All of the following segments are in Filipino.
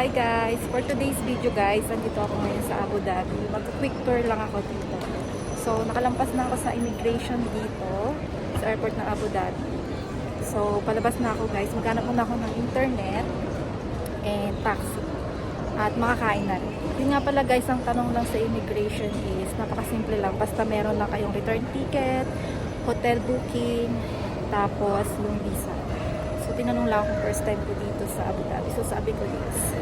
Hi guys! For today's video guys, andito ako ngayon sa Abu Dhabi. Mag-quick tour lang ako dito. So, nakalampas na ako sa immigration dito sa airport ng Abu Dhabi. So, palabas na ako guys. Maghanap muna ako ng internet and taxi. At makakain na rin. Yun nga pala guys, ang tanong lang sa immigration is napakasimple lang. Basta meron lang kayong return ticket, hotel booking, tapos yung visa. So, tinanong lang ako first time ko dito sa Abu Dhabi. So, sabi ko yes.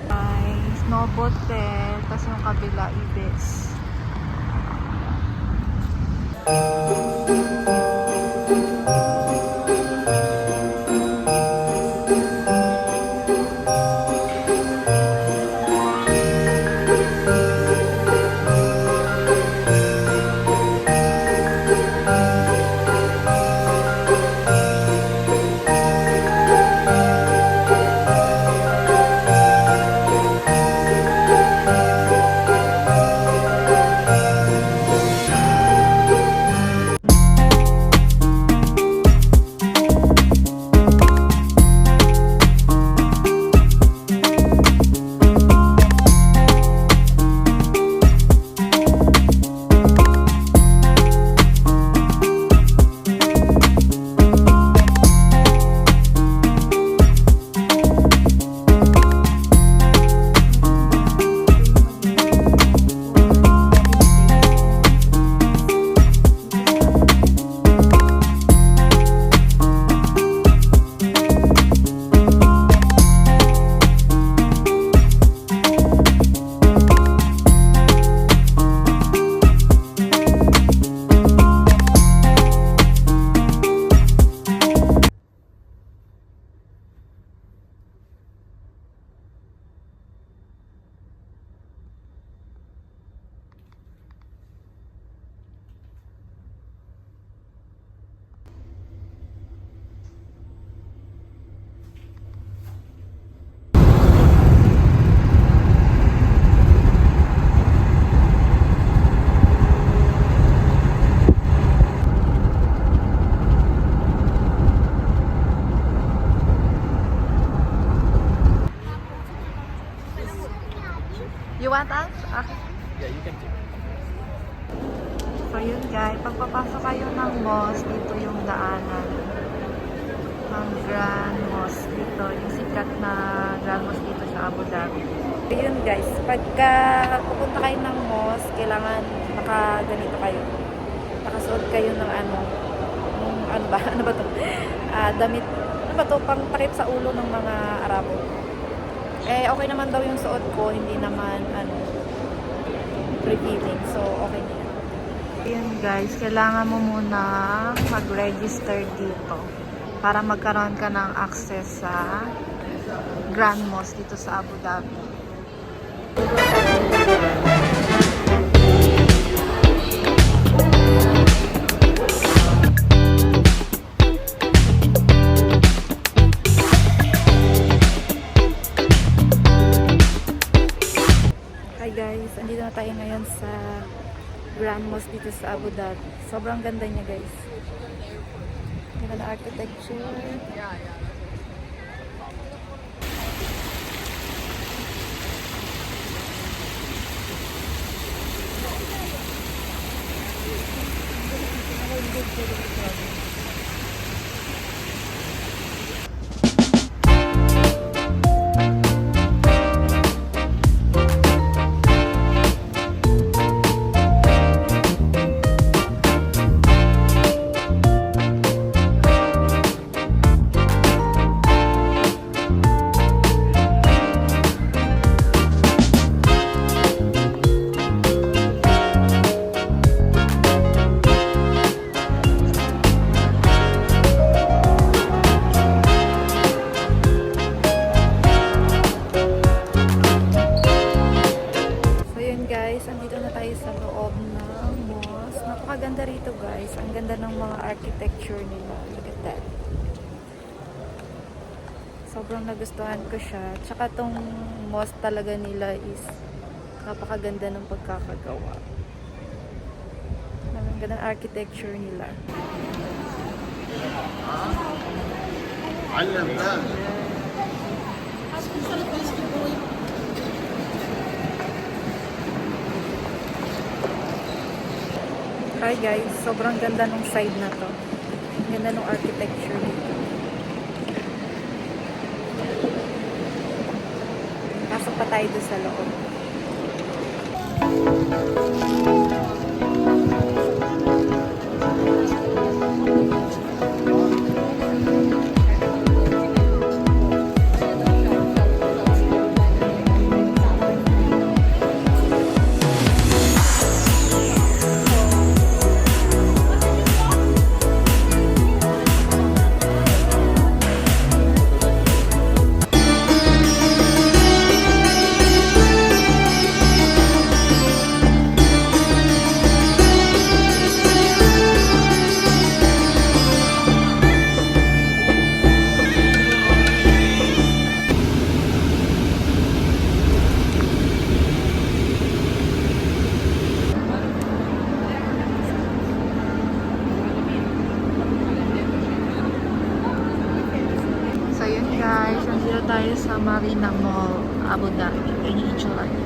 Ay, Novotel. Tapos yung kabila, Ibis. You want us? Okay. Yeah, you can take it. So yun guys, pagpapasok kayo ng mosque, dito yung daanan ng Grand Mosque dito, yung sikat na Grand Mosque dito sa Abu Dhabi. So yun guys, pagka pupunta kayo ng mosque, kailangan nakaganito kayo. Nakasuot kayo ng ano ba? Ano ba to? Damit, ano ba to? Pang takip sa ulo ng mga Arabo. Eh, okay naman daw yung suot ko, hindi naman, revealing. So, okay na yan. Ayan guys, kailangan mo muna mag-register dito para magkaroon ka ng access sa Grand Mosque dito sa Abu Dhabi. Guys, andito na tayo ngayon sa Grand Mosque dito sa Abu Dhabi. Sobrang ganda niya guys. Ganda na architecture. Napakaganda rito guys. Ang ganda ng mga architecture nila. Look at that. Sobrang nagustuhan ko siya. Tsaka tong mosque talaga nila is napakaganda ng pagkakagawa. Ang ganda ng architecture nila. علم ده Hi guys, sobrang ganda ng side na to. Ganda ng architecture dito. Pasok pa tayo doon sa loob. So yun guys, nandito tayo sa Marina Mall, Abu Dhabi. Yun yung itsura niya.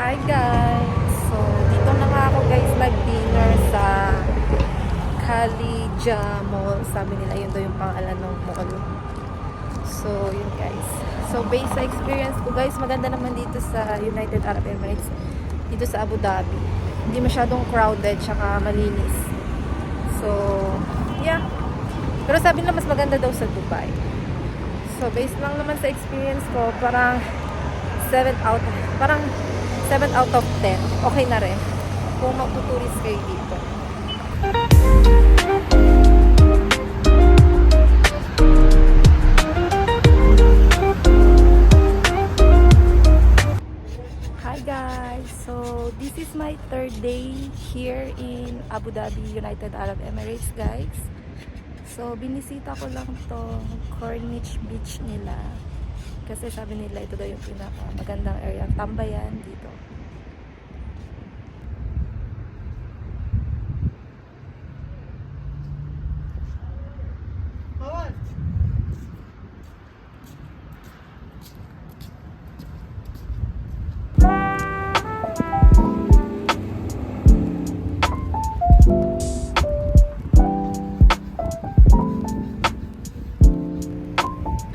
Hi guys! So, dito na nga ako guys nag-dinner sa Khalija Mall. Sabi nila yun daw yung pangalan ng mall. So, yun guys. So, based sa experience ko guys, maganda naman dito sa United Arab Emirates. Dito sa Abu Dhabi. Hindi masyadong crowded, tsaka malinis. So, yeah. Pero sabi nila mas maganda daw sa Dubai. So, based lang naman sa experience ko, parang 7 out of 10. Okay na rin. Kung magtuturist kayo dito. Hi guys! So, this is my third day here in Abu Dhabi, United Arab Emirates guys. So, binisita ko lang tong Corniche Beach nila. Kasi sabi nila ito daw yung pinakamagandang area tambayan dito.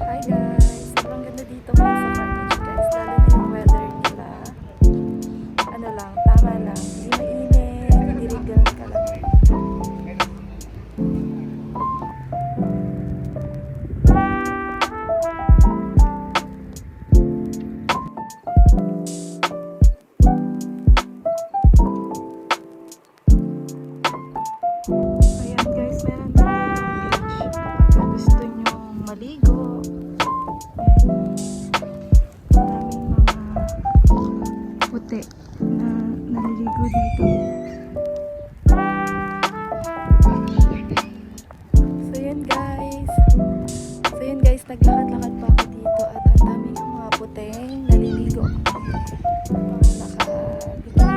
Hi guys! Sobrang ganda dito ngayon sa Corniche guys. Lalo na yung weather nila. Ano lang, tama lang. Hindi mainit, hindi rigal ka lang. Ayan guys, meron din ditong beach kapag gusto nyo maligo. Maraming mga puti na naliligo dito. So yun guys. Naglakad-lakad pa ako dito at ang daming mga puting naliligo. Mga naka-bikini sila.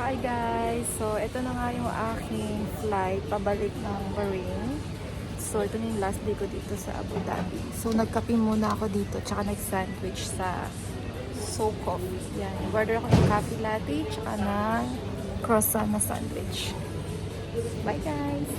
Hi guys! So, ito na nga yung aking flight pabalik ng Bahrain. So, ito na yung last day ko dito sa Abu Dhabi. So, nagkape muna ako dito tsaka nag-sandwich sa So Coffee. Yan. Order ako ng coffee latte tsaka ng croissant na sandwich. Bye guys!